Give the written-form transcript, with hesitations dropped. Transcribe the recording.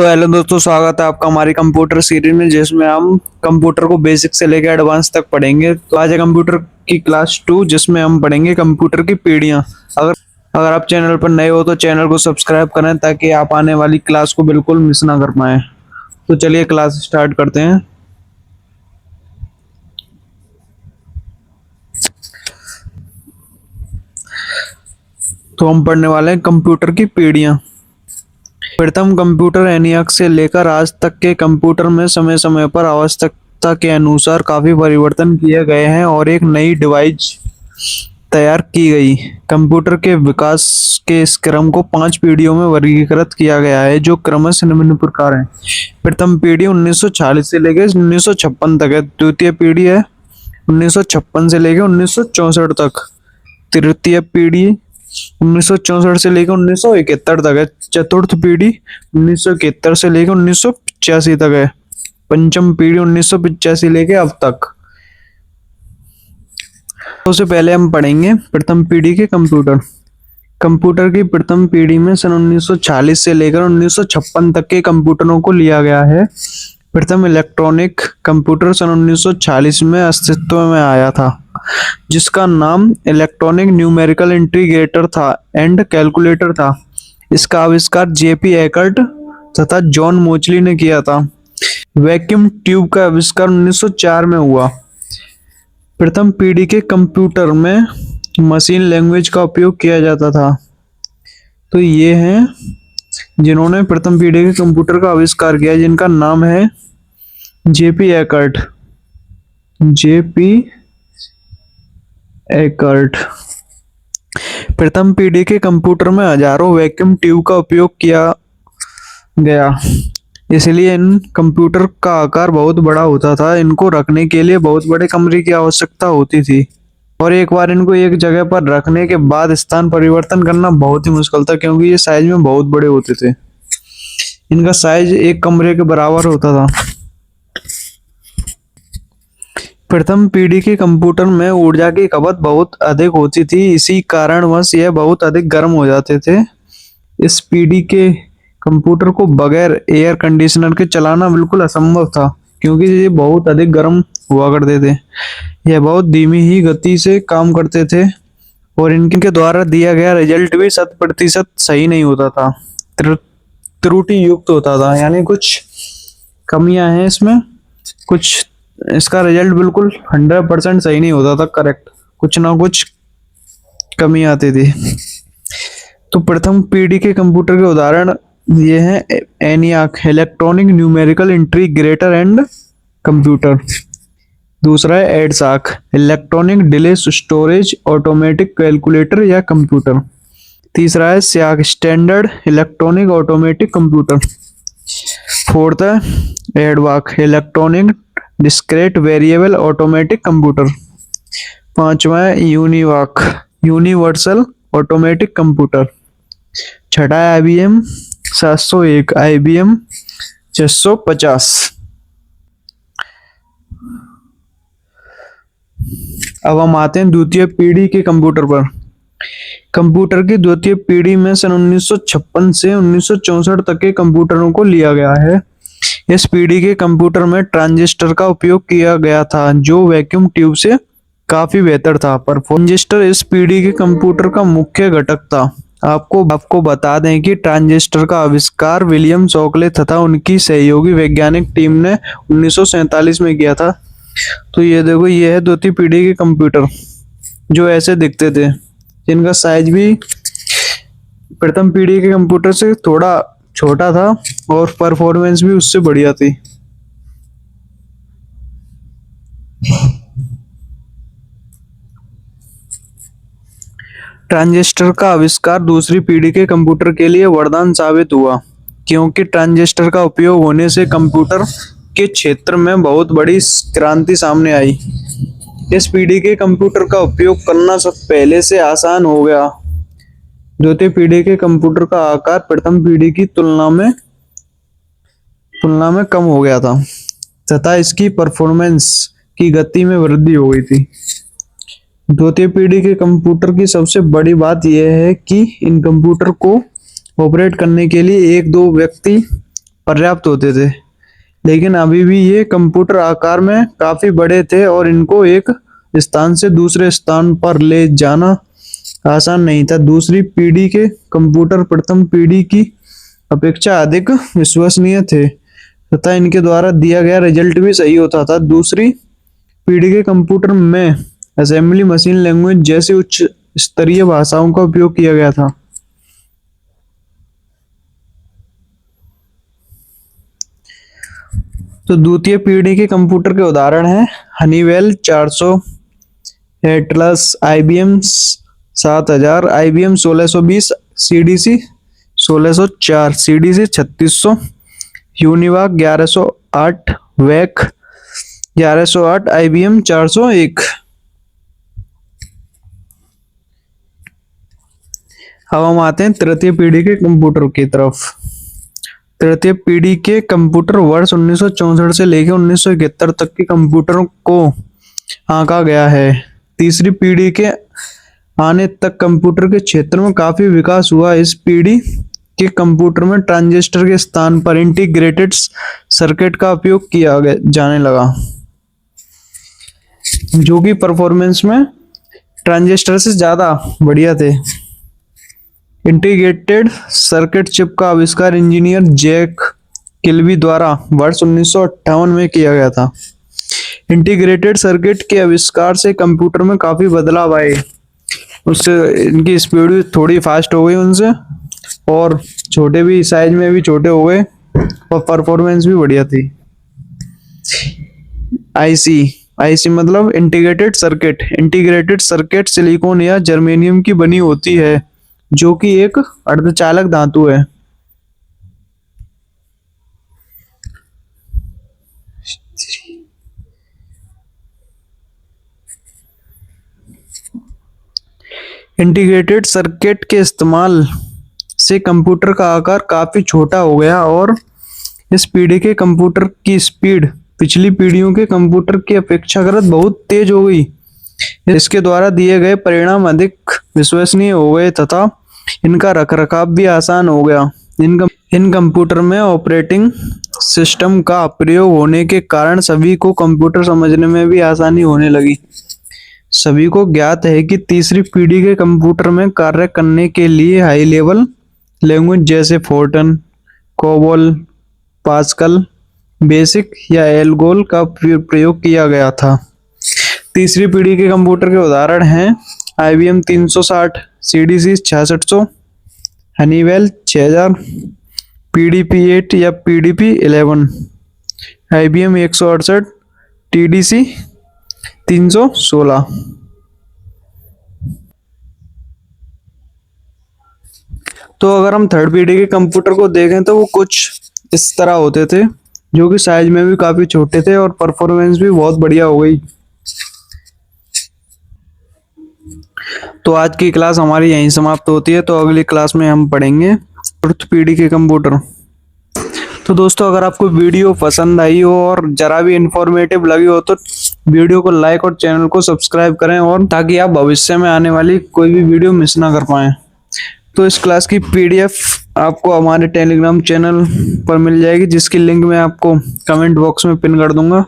तो हेलो दोस्तों, स्वागत है आपका हमारी कंप्यूटर सीरीज में, जिसमें हम कंप्यूटर को बेसिक से लेकर एडवांस तक पढ़ेंगे। तो आज है कंप्यूटर की क्लास 2, जिसमें हम पढ़ेंगे कंप्यूटर की पीढ़ियां। अगर अगर आप चैनल पर नए हो तो चैनल को सब्सक्राइब करें, ताकि आप आने वाली क्लास को बिल्कुल मिस ना कर पाए। तो चलिए क्लास स्टार्ट करते हैं। तो हम पढ़ने वाले हैं कंप्यूटर की पीढ़ियां। प्रथम कंप्यूटर ENIAC से लेकर आज तक के कंप्यूटर में समय समय पर आवश्यकता के अनुसार काफी परिवर्तन किए गए हैं और एक नई डिवाइस तैयार की गई। कंप्यूटर के विकास के इस क्रम को 5 पीढ़ियों में वर्गीकृत किया गया है, जो क्रमशः निम्न प्रकार हैं। प्रथम पीढ़ी 1940 से लेकर 1956 तक है। द्वितीय पीढ़ी है 1956 से लेकर 1964 तक। तृतीय पीढ़ी 1964 से लेकर 1971 तक है। चतुर्थ पीढ़ी 1971 से लेकर 1985 तक है। पंचम पीढ़ी 1985 लेके अब तक। सबसे पहले हम पढ़ेंगे प्रथम पीढ़ी के कंप्यूटर। कंप्यूटर की प्रथम पीढ़ी में सन 1940 से लेकर 1956 तक के कंप्यूटरों को लिया गया है। प्रथम इलेक्ट्रॉनिक कंप्यूटर सन 1940 में अस्तित्व में आया था, जिसका नाम इलेक्ट्रॉनिक न्यूमेरिकल इंटीग्रेटर था एंड कैलकुलेटर था। इसका आविष्कार जेपी एकर्ट तथा जॉन मोचली ने किया था। वैक्यूम ट्यूब का आविष्कार 1904 में हुआ। प्रथम पीढ़ी के कंप्यूटर में मशीन लैंग्वेज का उपयोग किया जाता था। तो ये हैं जिन्होंने प्रथम पीढ़ी के कंप्यूटर का आविष्कार किया, जिनका नाम है जेपी एकर्ट। प्रथम पीढ़ी के कंप्यूटर में हजारों वैक्यूम ट्यूब का उपयोग किया गया, इसलिए इन कंप्यूटर का आकार बहुत बड़ा होता था। इनको रखने के लिए बहुत बड़े कमरे की आवश्यकता होती थी, और एक बार इनको एक जगह पर रखने के बाद स्थान परिवर्तन करना बहुत ही मुश्किल था, क्योंकि ये साइज में बहुत बड़े होते थे। इनका साइज एक कमरे के बराबर होता था। प्रथम पीढ़ी के कंप्यूटर में ऊर्जा की खपत बहुत अधिक होती थी, इसी कारणवश यह बहुत अधिक गर्म हो जाते थे। इस पीढ़ी के कंप्यूटर को बगैर एयर कंडीशनर के चलाना बिल्कुल असंभव था, क्योंकि ये बहुत अधिक गर्म हुआ करते थे। यह बहुत धीमी ही गति से काम करते थे, और इनके द्वारा दिया गया रिजल्ट भी 100% सही नहीं होता था, त्रुटि युक्त होता था। यानी कुछ कमियां हैं इसमें, कुछ इसका रिजल्ट बिल्कुल 100% सही नहीं होता था, करेक्ट, कुछ ना कुछ कमी आती थी। तो प्रथम पीढ़ी के कंप्यूटर के उदाहरण ये हैं ENIAC electronic numerical integrator and computer. दूसरा है EDSAC electronic delay storage automatic calculator या कंप्यूटर। तीसरा है SIAC standard electronic automatic computer. Fourth है EDVAC electronic discrete variable automatic computer. पांचवा है UNIVAC यूनिवर्सल ऑटोमेटिक कंप्यूटर। छठा है IBM 701 IBM 650। अब हम आते हैं द्वितीय पीढ़ी के कंप्यूटर पर। कंप्यूटर की द्वितीय पीढ़ी में सन 1956 से 1964 तक के कंप्यूटरों को लिया गया है। इस पीढ़ी के कंप्यूटर में ट्रांजिस्टर का उपयोग किया गया था, जो वैक्यूम ट्यूब से काफी बेहतर था। पर ट्रांजिस्टर इस पीढ़ी के कंप्यूटर का मुख्य घटक था। आपको बता दें कि ट्रांजिस्टर का आविष्कार विलियम शॉकले तथा उनकी सहयोगी वैज्ञानिक टीम ने 1947 में किया था। तो ये देखो, ये है द्वितीय पीढ़ी के कंप्यूटर, जो ऐसे दिखते थे, जिनका साइज भी प्रथम पीढ़ी के कंप्यूटर से थोड़ा छोटा था, और परफॉर्मेंस भी उससे बढ़िया थी। ट्रांजिस्टर का आविष्कार दूसरी पीढ़ी के कंप्यूटर के लिए वरदान साबित हुआ, क्योंकि ट्रांजिस्टर का उपयोग होने से कंप्यूटर के क्षेत्र में बहुत बड़ी क्रांति सामने आई। इस पीढ़ी के कंप्यूटर का उपयोग करना सब पहले से आसान हो गया। द्वितीय पीढ़ी के कंप्यूटर का आकार प्रथम पीढ़ी की तुलना में कम हो गया था, तथा इसकी परफॉर्मेंस की गति में वृद्धि हो गई थी। द्वितीय पीढ़ी के कंप्यूटर की सबसे बड़ी बात यह है कि इन कंप्यूटर को ऑपरेट करने के लिए एक दो व्यक्ति पर्याप्त होते थे। लेकिन अभी भी ये कंप्यूटर आकार में काफी बड़े थे और इनको एक स्थान से दूसरे स्थान पर ले जाना आसान नहीं था। दूसरी पीढ़ी के कंप्यूटर प्रथम पीढ़ी की अपेक्षा अधिक विश्वसनीय थे तथा इनके द्वारा दिया गया रिजल्ट भी सही होता था। दूसरी पीढ़ी के कंप्यूटर में असेंबली मशीन लैंग्वेज जैसी उच्च स्तरीय भाषाओं का उपयोग किया गया था। तो द्वितीय पीढ़ी के कंप्यूटर के उदाहरण हैं Honeywell 400, Atlas, IBM 7000, IBM 1620, CDC 1604, CDC 3600, यूनिवाक 1108, वैक 1108, IBM 401। अब हम आते हैं तृतीय पीढ़ी के कंप्यूटर की तरफ। तृतीय पीढ़ी के कंप्यूटर वर्ष 1964 से लेकर 1971 तक के कंप्यूटरों को आंका गया है। तीसरी पीढ़ी के आने तक कंप्यूटर के क्षेत्र में काफी विकास हुआ। इस पीढ़ी के कंप्यूटर में ट्रांजिस्टर के स्थान पर इंटीग्रेटेड सर्किट का उपयोग किया जाने लगा, जो कि परफॉर्मेंस में ट्रांजिस्टर से ज्यादा बढ़िया थे। इंटीग्रेटेड सर्किट चिप का आविष्कार इंजीनियर जैक किल्बी द्वारा वर्ष 1958 में किया गया था। इंटीग्रेटेड सर्किट के आविष्कार से कंप्यूटर में काफी बदलाव आए। उससे इनकी स्पीड भी थोड़ी फास्ट हो गई उनसे, और छोटे भी साइज में भी छोटे हो गए और परफॉर्मेंस भी बढ़िया थी। आईसी मतलब integrated circuit. Integrated circuit silicon या जर्मेनियम की बनी होती है, जो कि एक अर्धचालक धातु है। इंटीग्रेटेड सर्किट के इस्तेमाल से कंप्यूटर का आकार काफी छोटा हो गया और इस पीढ़ी के कंप्यूटर की स्पीड पिछली पीढ़ियों के कंप्यूटर की अपेक्षाकृत बहुत तेज हो गई। इसके द्वारा दिए गए परिणाम अधिक विश्वसनीय हो गए तथा इनका रखरखाव भी आसान हो गया। इन कंप्यूटर में ऑपरेटिंग सिस्टम का प्रयोग होने के कारण सभी को कंप्यूटर समझने में भी आसानी होने लगी। सभी को ज्ञात है कि तीसरी पीढ़ी के कंप्यूटर में कार्य करने के लिए हाई लेवल लैंग्वेज जैसे फोर्टन, कोबोल, पास्कल, बेसिक या एल्गोल का प्रयोग किया गया था। तीसरी पीढ़ी के कंप्यूटर के उदाहरण हैं IBM 360, CDC 6600, हनीवेल 6000, PDP-8 या PDP-11, IBM 168, TDC 316। तो अगर हम थर्ड पीढ़ी के कंप्यूटर को देखें तो वो कुछ इस तरह होते थे, जो कि साइज में भी काफी छोटे थे और परफॉर्मेंस भी बहुत बढ़िया हो गई। तो आज की क्लास हमारी यहीं समाप्त होती है। तो अगली क्लास में हम पढ़ेंगे चतुर्थ पीढ़ी के कंप्यूटर। तो दोस्तों, अगर आपको वीडियो पसंद आई हो और जरा भी इंफॉर्मेटिव लगी हो तो वीडियो को लाइक और चैनल को सब्सक्राइब करें, और ताकि आप भविष्य में आने वाली कोई भी वीडियो मिस ना कर पाएं। तो इस क्लास की PDF आपको हमारे टेलीग्राम चैनल पर मिल जाएगी, जिसकी लिंक मैं आपको कमेंट बॉक्स में पिन कर दूंगा।